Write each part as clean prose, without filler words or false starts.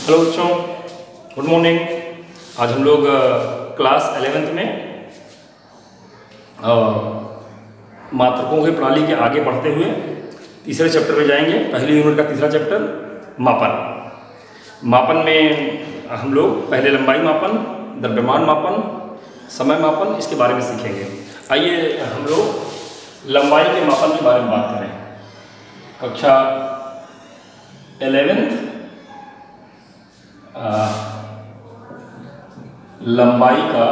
Hello बच्चों, good morning. आज हम लोग क्लास 11th में मात्रकों की प्रणाली के आगे बढ़ते हुए तीसरे चैप्टर में जाएंगे। पहली यूनिट का तीसरा चैप्टर मापन। मापन में हम लोग पहले लंबाई मापन, द्रव्यमान मापन, समय मापन, इसके बारे में सीखेंगे। आइए हम लोग लंबाई के मापन के बारे में बात करें। कक्षा 11th लंबाई का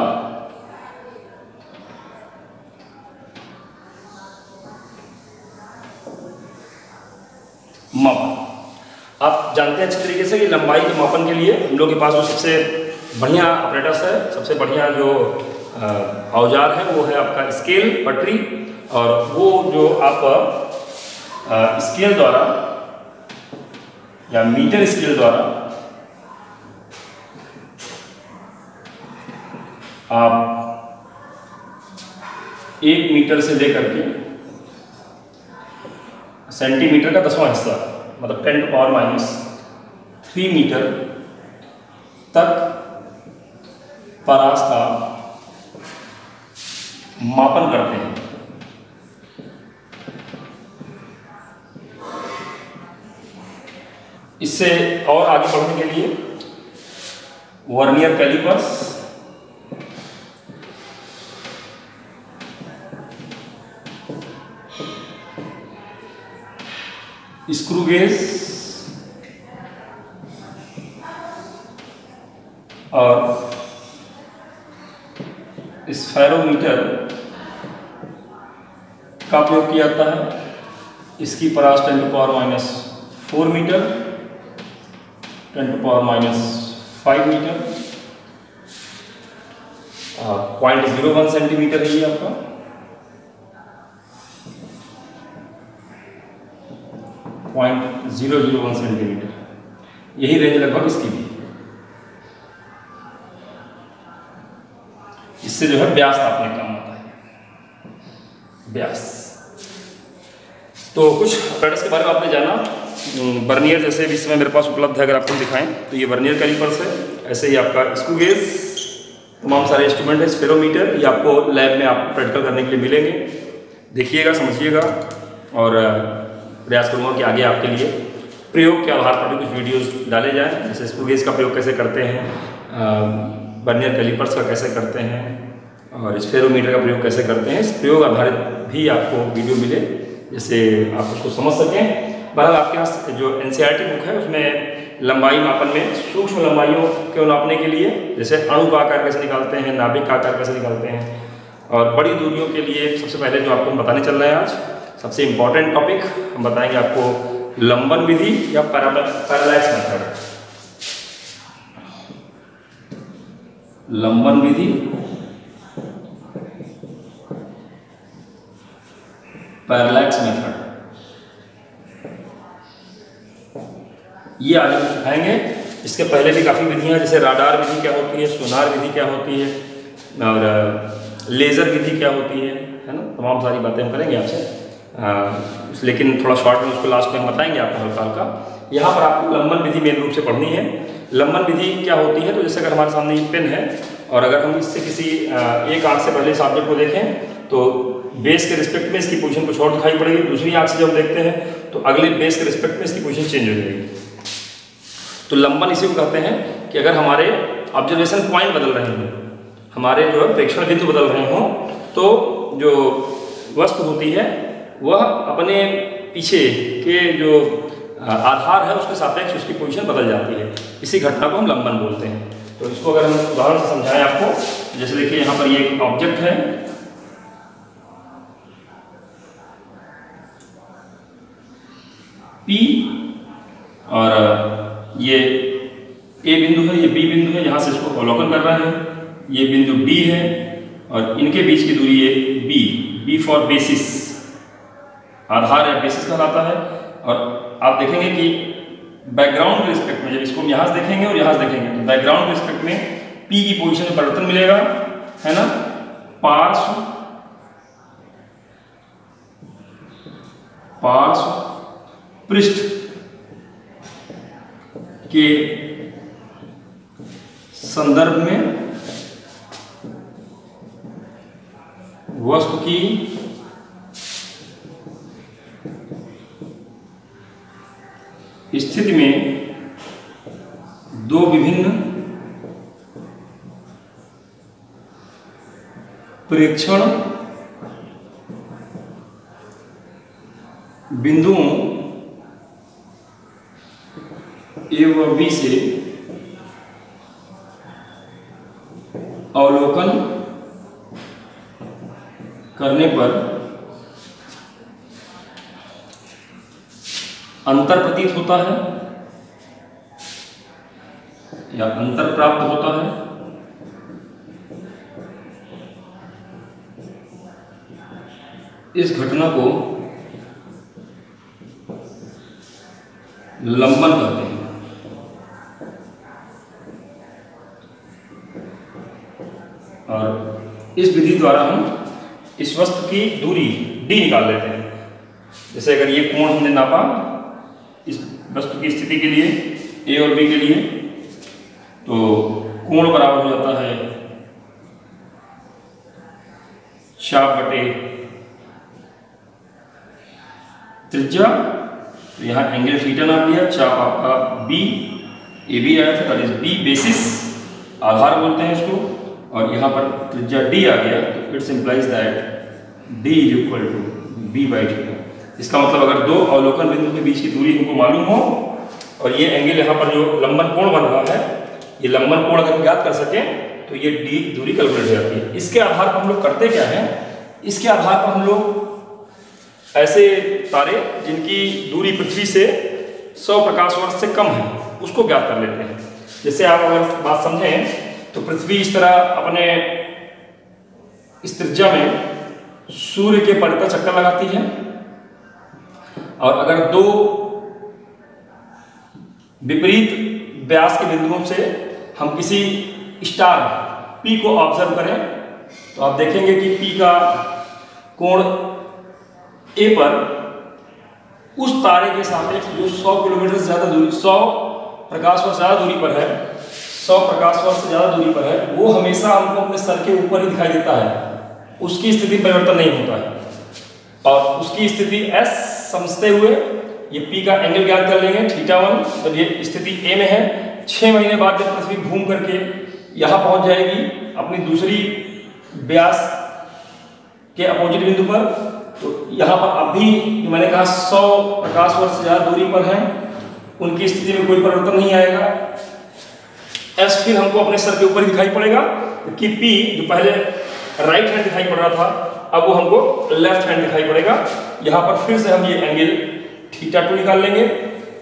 मापन। आप जानते हैं अच्छी तरीके से कि लंबाई के मापन के लिए हम लोग के पास जो सबसे बढ़िया ऑपरेटर्स है, सबसे बढ़िया जो औजार है वो है आपका स्केल, पटरी। और वो जो आप स्केल द्वारा या मीटर स्केल द्वारा आप 1 मीटर से लेकर के सेंटीमीटर का 10वां हिस्सा, मतलब 10⁻³ मीटर तक परास का मापन करते हैं। इससे और आगे बढ़ने के लिए वर्नियर कैलिपर्स, स्क्रू गेज और स्फेरोमीटर का उपयोग किया जाता है। इसकी परास 10⁻⁴ मीटर, 10⁻⁵ मीटर, 0.01 सेंटीमीटर है ये आपका। 0.001 सेंटीमीटर, यही रेंज लगभग इसकी भी। इससे जो है व्यास नापने का काम होता है, व्यास। तो कुछ ऑपरेटर्स के बारे में आपने जाना। वर्नियर जैसे भी इसमें मेरे पास उपलब्ध है, अगर आपको दिखाएं तो ये वर्नियर कैलिपर्स है। ऐसे ही आपका स्क्रू गेज, तमाम सारे इंस्ट्रूमेंट है, स्फेरोमीटर, ये आपको लैब में आप प्रैक्टिकल करने के लिए मिलेंगे। देखिएगा, समझिएगा और प्रयास करूँगा कि आगे आपके लिए प्रयोग के आधार पर भी कुछ वीडियोस डाले जाएं। जैसे स्क्रू गेज का प्रयोग कैसे करते हैं, वर्नियर कैलिपर्स का कैसे करते हैं और स्फेरोमीटर का प्रयोग कैसे करते हैं, इस प्रयोग आधारित भी आपको वीडियो मिले, जिससे आप उसको समझ सकें। बहरहाल आपके पास जो NCERT बुक है उसमें लंबाई मापन में सूक्ष्म लंबाइयों को नापने के लिए, जैसे अणु का आकार कैसे निकालते हैं, नाभिक का आकार कैसे निकालते हैं, और बड़ी दूरियों के लिए सबसे पहले जो आपको बताने चल रहे हैं आज, सबसे इम्पॉर्टेंट टॉपिक हम बताएंगे आपको लंबन विधि या पैरालैक्स मेथड। लंबन विधि, पैरालैक्स मेथड, ये आज हम सिखाएंगे। इसके पहले भी काफ़ी विधियां, जैसे राडार विधि क्या होती है, सोनार विधि क्या होती है और लेज़र विधि क्या होती है ना, तमाम सारी बातें हम करेंगे आपसे। लेकिन थोड़ा शॉर्ट में उसको लास्ट में हम बताएंगे आपको हल्का हल्का। यहाँ पर आपको लंबन विधि मेन रूप से पढ़नी है। लंबन विधि क्या होती है, तो जैसे अगर हमारे सामने ये पेन है और अगर हम इससे किसी एक आंख से पहले इस ऑब्जेक्ट को देखें तो बेस के रिस्पेक्ट में इसकी पोजीशन कुछ और दिखाई पड़ेगी। दूसरी आंख से जब देखते हैं तो अगले बेस के रिस्पेक्ट में इसकी पोजीशन चेंज हो जाएगी। तो लंबन इसी को कहते हैं कि अगर हमारे ऑब्जर्वेशन पॉइंट बदल रहे हों, हमारे जो है प्रेक्षण बिंदु बदल रहे हों, तो जो वस्तु होती है वह अपने पीछे के जो आधार है उसके सापेक्ष उसकी पोजीशन बदल जाती है। इसी घटना को हम लंबन बोलते हैं। तो इसको अगर हम उदाहरण से समझाएं आपको, जैसे देखिए यहाँ पर ये एक ऑब्जेक्ट है, P, और ये A बिंदु है, ये B बिंदु है, यहाँ से इसको अवलोकन कर रहे हैं। ये बिंदु D है और इनके बीच की दूरी ये B फॉर बेसिस, आधार या बेसिस कहलाता है। और आप देखेंगे कि बैकग्राउंड के रिस्पेक्ट में, जब इसको यहाँ से देखेंगे और यहाँ से देखेंगे तो बैकग्राउंड के रिस्पेक्ट में P की पोजीशन में परिवर्तन मिलेगा, है ना। पार्श्व पार्श्व पृष्ठ के संदर्भ में वस्तु की स्थिति में दो विभिन्न प्रेक्षण बिंदुओं ए व बी से अवलोकन करने पर अंतर प्रतीत होता है या अंतर प्राप्त होता है। इस घटना को लंबन कहते हैं। और इस विधि द्वारा हम इस वस्तु की दूरी d निकाल लेते हैं। जैसे अगर ये कोण हमने नापा इस वस्तु की स्थिति के लिए ए और बी के लिए, तो कोण बराबर हो जाता है चाप बटे त्रिज्या। तो यहाँ एंगल थीटा नाप लिया, चाप आपका बी ए बी आया था, दैट इज बी बेसिस, आधार बोलते हैं इसको, और यहाँ पर त्रिज्या d आ गया, तो it's implies that d is equal to B by theta. इसका मतलब अगर दो अवलोकन बिंदु के बीच की दूरी हमको मालूम हो और ये एंगल यहाँ पर जो लंबन कोण बन रहा है, ये लंबन कोण अगर हम ज्ञात कर सकें तो ये d दूरी कैलकुलेट हो जाती है। इसके आधार पर हम लोग करते क्या है, इसके आधार पर हम लोग ऐसे तारे जिनकी दूरी पृथ्वी से 100 प्रकाश वर्ष से कम है उसको ज्ञात कर लेते हैं। जैसे आप अगर बात समझें तो पृथ्वी इस तरह अपने इस त्रिज्या में सूर्य के परितः चक्कर लगाती है, और अगर दो विपरीत व्यास के बिंदुओं से हम किसी स्टार P को ऑब्जर्व करें तो आप देखेंगे कि P का कोण A पर उस तारे के सापेक्ष जो 100 किलोमीटर से ज़्यादा दूरी, 100 प्रकाश वर्ष ज़्यादा दूरी पर है, 100 प्रकाश वर्ष से ज़्यादा दूरी पर है, वो हमेशा हमको अपने सर के ऊपर ही दिखाई देता है, उसकी स्थिति परिवर्तन नहीं होता है। और उसकी स्थिति S समझते हुए ये P का एंगल ज्ञात कर लेंगे θ1, जब ये स्थिति A में है। 6 महीने बाद जब पृथ्वी घूम करके यहाँ पहुँच जाएगी अपनी दूसरी व्यास के अपोजिट बिंदु पर, तो यहाँ पर अभी जो मैंने कहा 100 प्रकाश वर्ष से ज़्यादा दूरी पर हैं, उनकी स्थिति में कोई परिवर्तन नहीं आएगा। S फिर हमको अपने सर के ऊपर ही दिखाई पड़ेगा, कि P जो पहले राइट हैंड दिखाई पड़ रहा था अब वो हमको लेफ्ट हैंड दिखाई पड़ेगा। यहाँ पर फिर से हम ये एंगल θ2 निकाल लेंगे।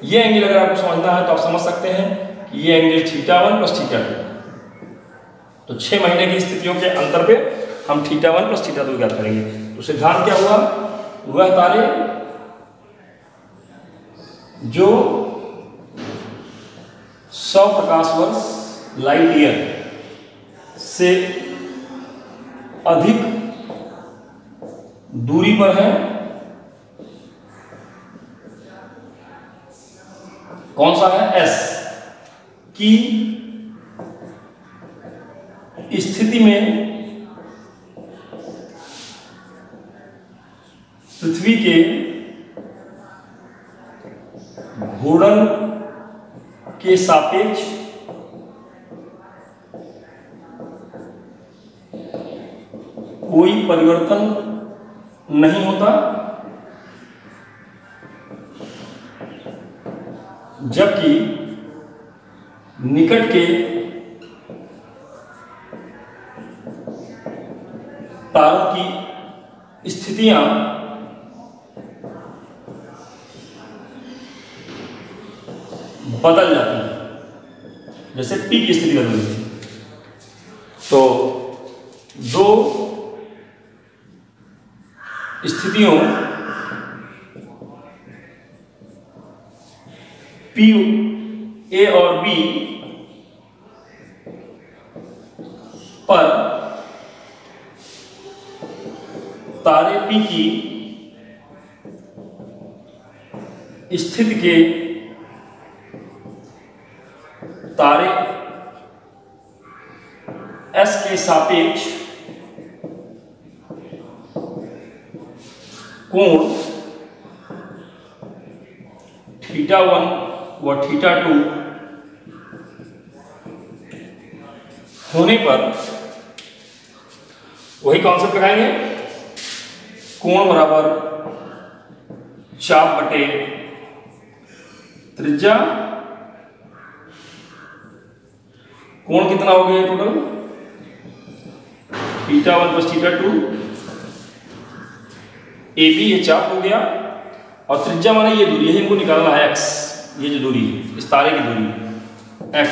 ये एंगल अगर आपको समझना है तो आप समझ सकते हैं कि ये एंगल θ1 प्लस θ2, तो 6 महीने की स्थितियों के अंतर पे हम θ1 प्लस θ2 ज्ञात करेंगे। तो सिद्धांत क्या हुआ, वह तारे जो 100 प्रकाश वर्ष लाइट ईयर से अधिक दूरी पर है, कौन सा है S की स्थिति में पृथ्वी के घूर्णन के सापेक्ष कोई परिवर्तन नहीं होता, जबकि निकट के तारों की स्थितियां बदल जाती हैं। जैसे P की स्थिति बदल गई तो दो स्थितियों P A और B पर तारे P की स्थिति के तारे के सापेक्ष कोण θ1 व θ2 होने पर वही कॉन्सेप्ट लगाएंगे, कोण बराबर चाप बटे त्रिज्या। कोण कितना हो गया टोटल, θ1 प्लस θ2, AB ये चाप हो गया, और त्रिज्या माने ये दूरी है, इनको निकालना है x, ये जो दूरी है इस तारे की दूरी x,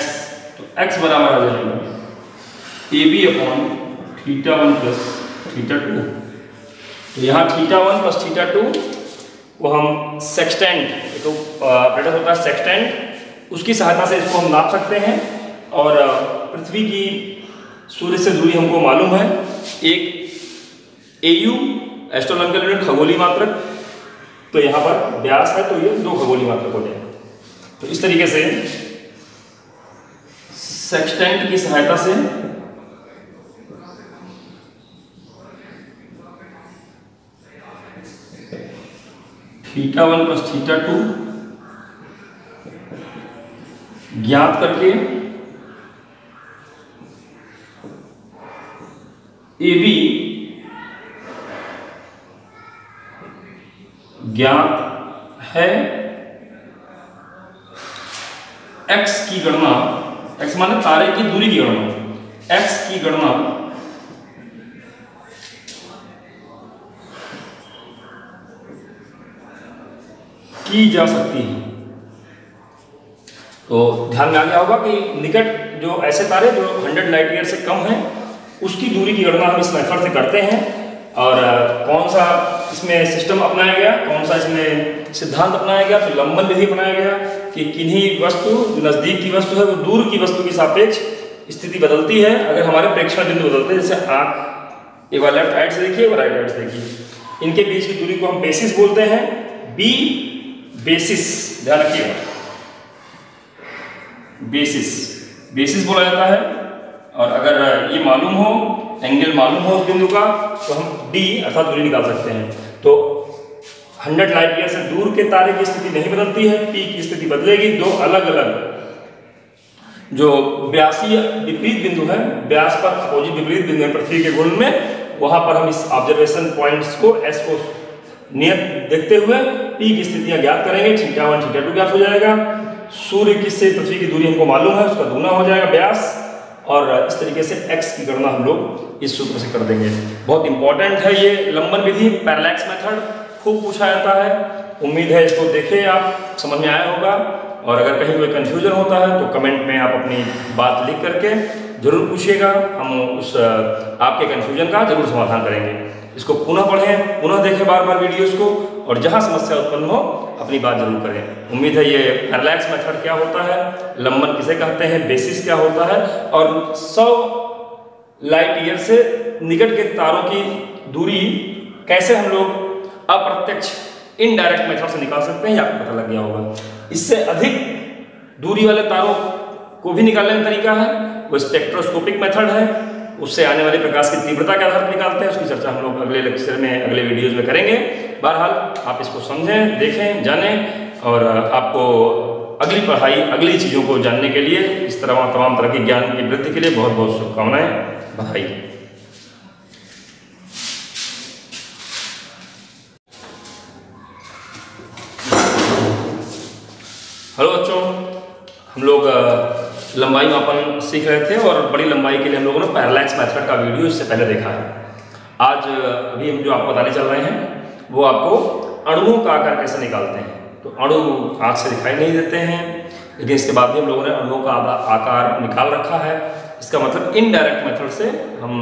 तो x बराबर आ जाएगा AB अपॉन θ1 प्लस θ2। तो यहाँ θ1 प्लस θ2 को हम सेक्सटेंट, तो ऑपरेटर होता है सेक्सटेंट, उसकी सहायता से इसको हम नाप सकते हैं। और पृथ्वी की सूर्य से दूरी हमको मालूम है, एक AU एस्ट्रोनॉमिकल यूनिट खगोलीय मात्रक, तो यहाँ पर व्यास है तो ये 2 खगोलीय मात्रक हो जाएगा। तो इस तरीके से सेक्सटेंट की सहायता से θ1 प्लस θ2 ज्ञात करके AB ज्ञात है, x की गणना, x माने तारे की दूरी की गणना, x की गणना की जा सकती है। तो ध्यान में आ गया होगा कि निकट जो ऐसे तारे जो 100 लाइट ईयर से कम हैं उसकी दूरी की गणना हम इस मेथड से करते हैं। और कौन सा इसमें सिस्टम अपनाया गया, कौन सा इसमें सिद्धांत अपनाया गया, तो लंबन विधि अपनाया गया कि किन्हीं वस्तु जो नजदीक की वस्तु है वो दूर की वस्तु की सापेक्ष स्थिति बदलती है अगर हमारे प्रेक्षण बिंदु बदलते हैं। जैसे आंख एक बार लेफ्ट साइड से देखिए, एक बार राइट साइड से देखिए, इनके बीच की दूरी को हम बेसिस बोलते हैं, बी बेसिस, ध्यान रखिएगा, बेसिस बोला जाता है। और अगर ये मालूम हो, एंगल मालूम हो उस बिंदु का, तो हम d अर्थात दूरी निकाल सकते हैं। तो 100 लाइट ईयर से दूर के तारे की स्थिति नहीं बदलती है, p की स्थिति बदलेगी। 2 अलग अलग जो व्यासीय विपरीत बिंदु है, व्यास पर अपोजिट विपरीत बिंदु है पृथ्वी के गुण में, वहां पर हम इस ऑब्जर्वेशन पॉइंट्स को s को नियत देखते हुए p की स्थितियां ज्ञात करेंगे। θ1 θ2 ज्ञात हो जाएगा, सूर्य की से पृथ्वी की दूरी हमको मालूम है, उसका दुगना हो जाएगा व्यास, और इस तरीके से x की गणना हम लोग इस सूत्र से कर देंगे। बहुत इंपॉर्टेंट है ये लंबन विधि, पैरेलैक्स मेथड, खूब पूछा जाता है। उम्मीद है इसको देखें, आप समझ में आया होगा। और अगर कहीं कोई कंफ्यूजन होता है तो कमेंट में आप अपनी बात लिख करके जरूर पूछिएगा, हम उस आपके कंफ्यूजन का जरूर समाधान करेंगे। इसको पुनः पढ़ें, पुनः देखें बार बार वीडियोस को, और जहां समस्या उत्पन्न हो अपनी बात जरूर करें। उम्मीद है ये पैरेलैक्स मेथड क्या होता है, लंबन किसे कहते हैं, बेसिस क्या होता है, और 100 लाइट ईयर से निकट के तारों की दूरी कैसे हम लोग अप्रत्यक्ष इनडायरेक्ट मेथड से निकाल सकते हैं, आपको पता लग गया होगा। इससे अधिक दूरी वाले तारों को भी निकालने का तरीका है, वो स्पेक्ट्रोस्कोपिक मेथड है, उससे आने वाले प्रकाश की तीव्रता के आधार पर निकालते हैं। उसकी चर्चा हम लोग अगले लेक्चर में, अगले वीडियोज में करेंगे। बहरहाल आप इसको समझें, देखें, जानें, और आपको अगली पढ़ाई, अगली चीज़ों को जानने के लिए, इस तरह तमाम तरह के ज्ञान की वृद्धि के लिए बहुत बहुत शुभकामनाएं, बधाई। हेलो बच्चों, हम लोग लंबाई मापन सीख रहे थे, और बड़ी लंबाई के लिए हम लोगों ने पैरेलैक्स मेथड का वीडियो इससे पहले देखा है। आज अभी हम जो आपको बताने चल रहे हैं वो आपको अणुओं का आकार कैसे निकालते हैं। तो अणु आँख से दिखाई नहीं देते हैं, लेकिन इसके बाद भी हम लोगों ने अणुओं का आकार निकाल रखा है। इसका मतलब इनडायरेक्ट मेथड से हम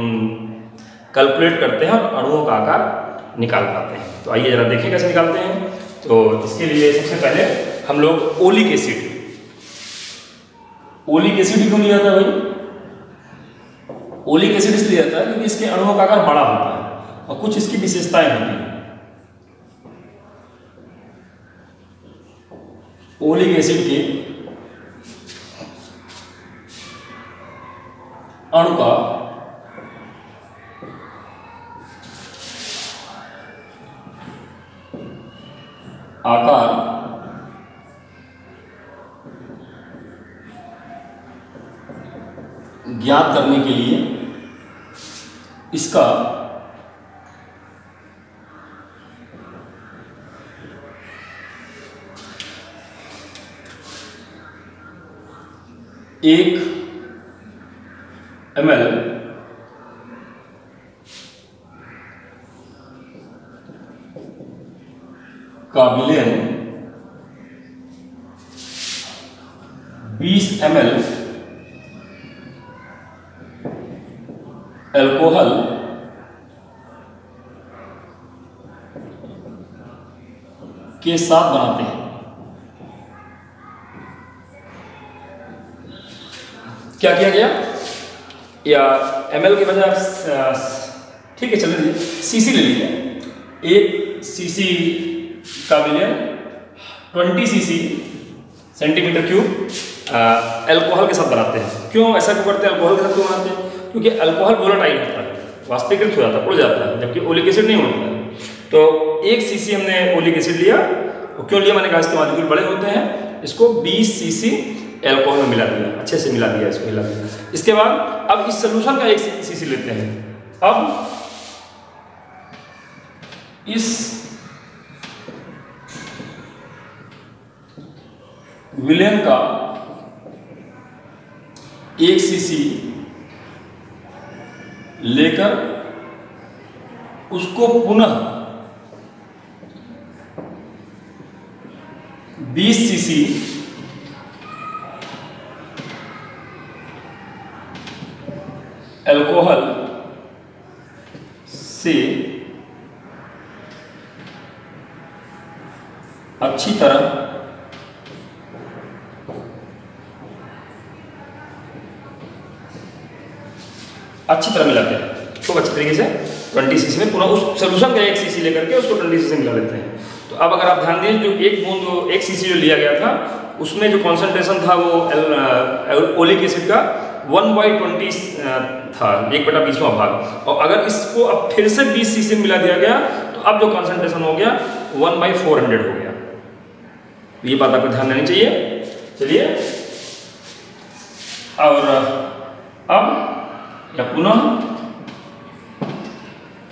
कैलकुलेट करते हैं और अणुओं का आकार निकाल पाते हैं। तो आइए जरा देखें कैसे निकालते हैं। तो इसके लिए सबसे पहले हम लोग ओलिक एसिड क्यों लिया जाता है भाई? ओलिक एसिड इसलिए आता है क्योंकि इसके अणुओं का आकार बड़ा होता है और कुछ इसकी विशेषताएं होती हैं। ओलिक एसिड के अणु का आकार ज्ञात करने के लिए इसका एक ml का विलयन 20 ml अल्कोहल के साथ बनाते हैं। क्या किया गया, या ml के बजाय ठीक है चलिए सीसी ले लीजिए। एक सीसी का विलयन 20 सीसी सेंटीमीटर क्यूब अल्कोहल के साथ बनाते हैं। क्यों ऐसा क्यों करते हैं, अल्कोहल के साथ क्यों बनाते हैं? क्योंकि अल्कोहल वोलेटाइल होता है, वाष्पीकृत हो जाता है, उड़ जाता है, जबकि ओलिक एसिड नहीं उड़ता है। तो एक सीसी हमने ओलिक एसिड लिया, क्यों लिया, मैंने कहा इसके मॉलिक्यूल बड़े होते हैं, इसको 20 सीसी अल्कोहल में मिला दिया, अच्छे से मिला दिया, इसको मिला दिया। इसके बाद अब इस सोल्यूशन का 1 सीसी लेते हैं। अब इस विलयन का 1 सीसी लेकर उसको पुनः 20 सीसी अल्कोहल से अच्छी तरह मिलाते हैं, खूब अच्छी तरीके से 20 सीसी में पुनः उस सोल्यूशन का 1 सीसी लेकर के उसको 20 सीसी मिला लेते हैं। तो अब अगर आप ध्यान दें, जो 1 सीसी जो लिया गया था उसमें जो कॉन्सेंट्रेशन था वो ओलिक एसिड का 1/20 था, 1/20वां भाग। और अगर इसको अब फिर से 20 सीसी मिला दिया गया तो अब जो कॉन्सेंट्रेशन हो गया 1/400 हो गया। ये बात आपको ध्यान देनी चाहिए। चलिए, और अब या पुनः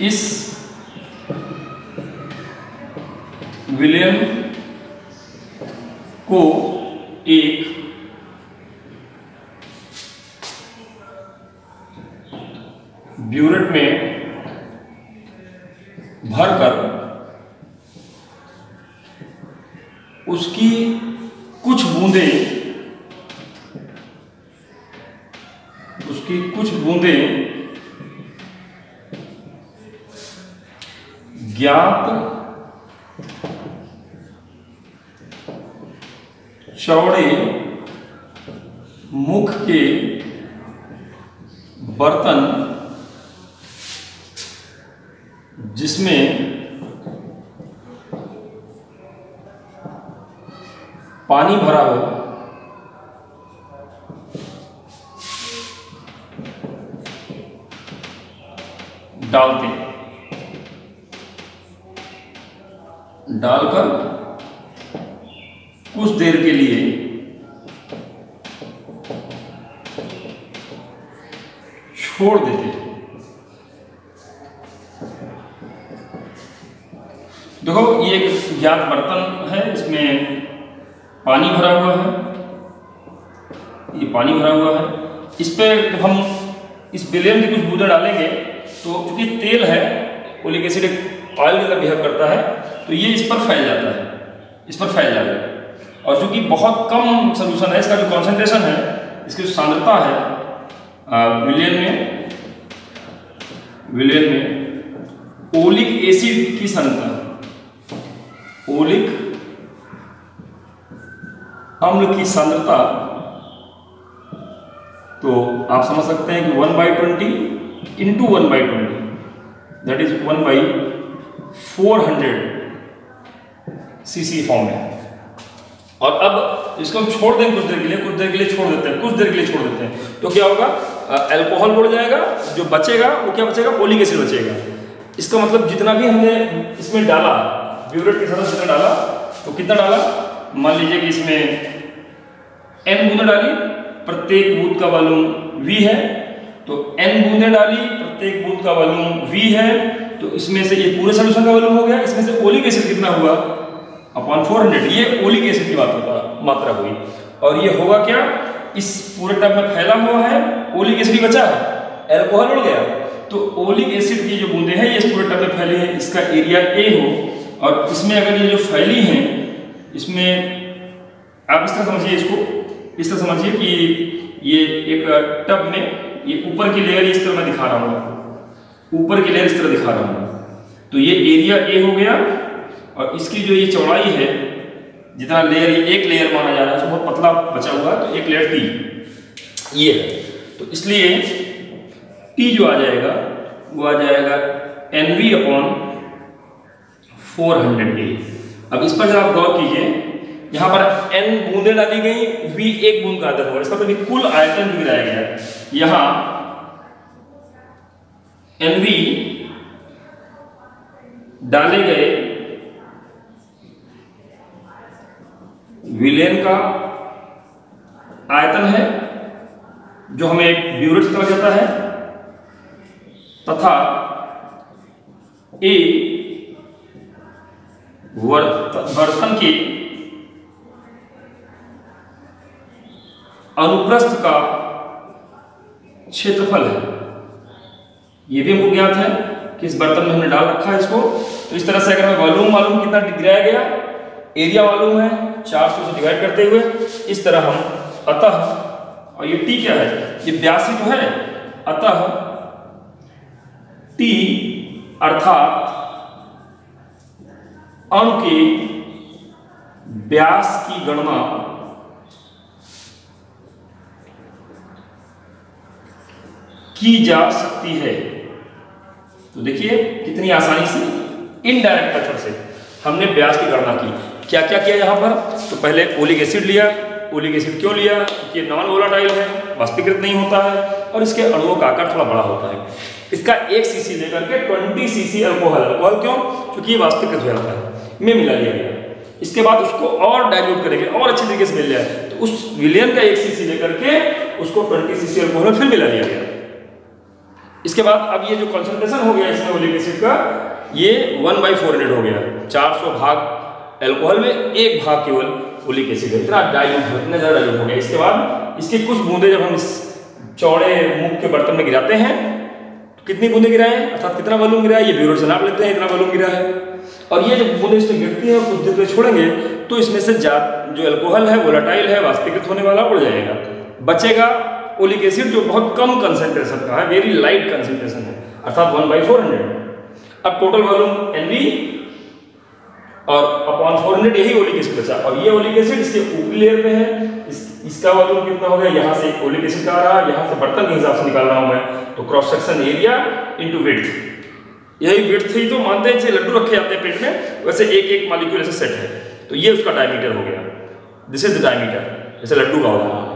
इस विलयन को एक ब्यूरेट में भरकर उसकी कुछ बूंदें ज्ञात चौड़े मुख के बर्तन जिसमें पानी भरा हो डालते हैं, डालकर कुछ देर के लिए छोड़ देते हैं। देखो, ये एक ज्ञात बर्तन है, इसमें पानी भरा हुआ है, ये पानी भरा हुआ है। इस पे जब हम इस विलयन की कुछ बूंदें डालेंगे तो क्योंकि तेल है, ओलिक एसिड एक ऑयल की तरह बिहेव करता है, तो ये इस पर फैल जाता है, और चूंकि बहुत कम सोल्यूशन है, इसका जो कॉन्सेंट्रेशन है, इसकी जो सांद्रता है विलयन में ओलिक एसिड की सांद्रता, ओलिक अम्ल की सांद्रता, तो आप समझ सकते हैं कि 1/20 into 1/20 that is 1/400 CC form में। और अब इसको हम छोड़ देंगे कुछ देर के लिए छोड़ देते हैं, तो क्या होगा, अल्कोहल उड़ जाएगा, जो बचेगा वो क्या बचेगा, ओलिक एसिड बचेगा। इसका मतलब जितना भी हमने इसमें डाला, ब्यूरेट के साथ जितना डाला, तो कितना डाला, मान लीजिए कि इसमें n बूंदें डाली, प्रत्येक बूंद का वॉल्यूम v है, तो n बूंदें डाली, प्रत्येक बूंद का वॉल्यूम v है, तो इसमें से ये पूरे सॉल्यूशन का वॉल्यूम हो गया। इसमें से ओलिक एसिड कितना हुआ अपॉन 400, ये ओलिक एसिड की मात्रा हुई। और ये होगा क्या, इस पूरे टब में फैला हुआ है, ओलिक एसिड ही बचा है, अल्कोहल उड़ गया, तो ओलिक एसिड की जो बूंदें हैं ये इस पूरे टब में फैली हैं, इसका एरिया A हो, और इसमें अगर ये जो फैली हैं, इसमें आप इस तरह समझिए, इसको इस तरह समझिए कि ये एक टब में ये ऊपर की लेयर इस तरह मैं दिखा रहा हूँ, ऊपर की लेयर इस तरह दिखा रहा हूँ, तो ये एरिया A हो गया, और इसकी जो ये चौड़ाई है, जितना लेयर, ये एक लेयर माना जा रहा है, बहुत पतला बचा हुआ, तो एक लेयर T ये है, तो इसलिए T जो आ जाएगा वो आ जाएगा NV अपॉन 400A। अब इस पर जब आप गौर कीजिए, यहाँ पर N बूंदें डाली गई, V एक बूंद का आधा होगा, इसका मतलब कुल आयतन जो गिराया गया है, यहाँ NV डाले गए विलेन का आयतन है, जो हमें ब्यूरेट कहा जाता है, तथा A बर्तन के अनुप्रस्थ का क्षेत्रफल है। यह भी हमको ज्ञात है कि इस बर्तन में हमने डाल रखा है इसको, तो इस तरह से अगर हमें वॉल्यूम मालूम कितना गिराया गया, एरिया मालूम है 400 से डिवाइड करते हुए, इस तरह हम अतः, और ये T क्या है, ये 82 तो है, अतः T अर्थात अणु के व्यास की गणना की जा सकती है। तो देखिए कितनी आसानी से, इनडायरेक्ट मेथड से हमने व्यास की गणना की। क्या क्या किया यहाँ पर, तो पहले ओलिक एसिड लिया। ओलिक एसिड क्यों लिया, क्योंकि ये नॉन वोलाटाइल है, वाष्पीकृत नहीं होता है, और इसके अणुओं का आकार थोड़ा बड़ा होता है। इसका 1 cc लेकर के 20 cc अल्कोहल क्यों, क्योंकि ये वाष्पीकृत हो जाता है, में मिला लिया गया। इसके बाद उसको और डाइल्यूट करेंगे, और अच्छे तरीके से मिल जाए, तो उस विलेन का 1 cc लेकर के उसको 20 cc अल्कोहल फिर मिला लिया गया। इसके बाद अब ये जो कंसंट्रेशन हो गया इसमें ओलिक एसिड का, ये 1/400 हो गया। 400 भाग अल्कोहल में 1 भाग केवल ओलिक एसिड है, इतना डाइल्यूट हो, इतना ज़्यादा डाइल्यूट हो गया। इसके बाद इसके कुछ बूंदे जब हम इस चौड़े मुख के बर्तन में गिराते हैं, तो कितनी बूंदे गिराए, अर्थात कितना वॉल्यूम गिरा है, ये ब्यूरेट से नाप लेते हैं, इतना वॉल्यूम गिरा है। और ये जब बूंदे इसमें गिरती हैं और कुछ देर में छोड़ेंगे, तो इसमें से जो अल्कोहल है, वोलेटाइल है, वाष्पीकृत होने वाला उड़ जाएगा। बचेगा ओलिक एसिड जो बहुत कम कंसेंट्रेशन का है, वेरी लाइट कंसेंट्रेशन है, अर्थात 1/400। अब टोटल वॉल्यूम NV और अपॉन 400 यही ओलिक एसिड बचा, और ये ओलिक एसिड इसके ऊपरी लेयर पे है। इसका वॉल्यूम कितना हो गया, यहाँ से एक ओलिक एसिड का आ रहा है, यहाँ से बर्तन के हिसाब से निकाल रहा हूँ मैं, तो cross section area into width, यही विड्थ ही तो मानते हैं, जैसे लड्डू रखे जाते हैं पेट में, वैसे एक एक मॉलिक्यूल ऐसे सेट है, तो ये उसका डायमीटर हो गया। दिस इज द डायमीटर, जैसे लड्डू का होगा,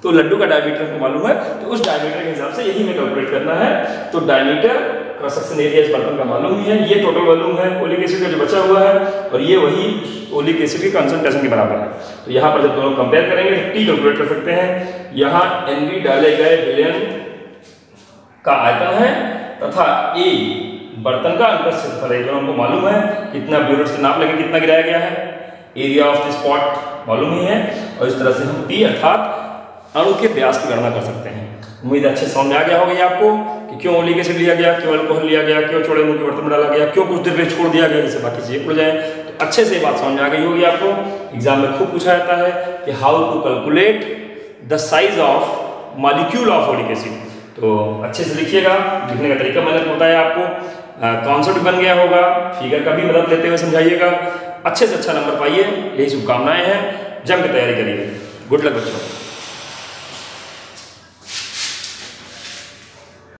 तो लड्डू का डायमीटर को मालूम है, तो उस डायमीटर के हिसाब से यही में कैलकुलेट करना है। तो डायमीटर, क्रॉस सेक्शन एरिया इस बर्तन का मालूम ही है, ये टोटल वॉल्यूम है ओलिक एसिड का जो बचा हुआ है, और ये वही ओलिक एसिड की कंसंट्रेशन के बराबर है। तो यहाँ पर जब दोनों कंपेयर करेंगे तो T कैलकुलेट कर सकते हैं। यहाँ NV डाले गए विलेन का आयतन है, तथा A बर्तन का अनुप्रस्थ क्षेत्रफल है, जो हमको मालूम है, कितना ब्यूरेट से नाप लगे कितना गिराया गया है, एरिया ऑफ द स्पॉट मालूम ही है, और इस तरह से हम T अर्थात अणु के व्यास की गणना कर सकते हैं। उम्मीद अच्छे समझ में आ गया होगा आपको कि क्यों ओलिक एसिड लिया गया, क्यों अल्कोहल लिया गया, क्यों चौड़े मुंह के बर्तन में डाला गया, क्यों कुछ देर में छोड़ दिया गया, जिससे बाकी चीजें उड़ जाए। तो अच्छे से बात समझ में आ गई होगी आपको। एग्जाम में खूब पूछा जाता है कि how to calculate the size of molecule of oleic acid. तो अच्छे से लिखिएगा, लिखने का तरीका मैंने बताया आपको, कॉन्सेप्ट बन गया होगा, फिगर का भी मदद लेते हुए समझाइएगा। अच्छे से अच्छा नंबर पाइए, यही शुभकामनाएं हैं। जम की तैयारी करिए। गुड लक बच्चों।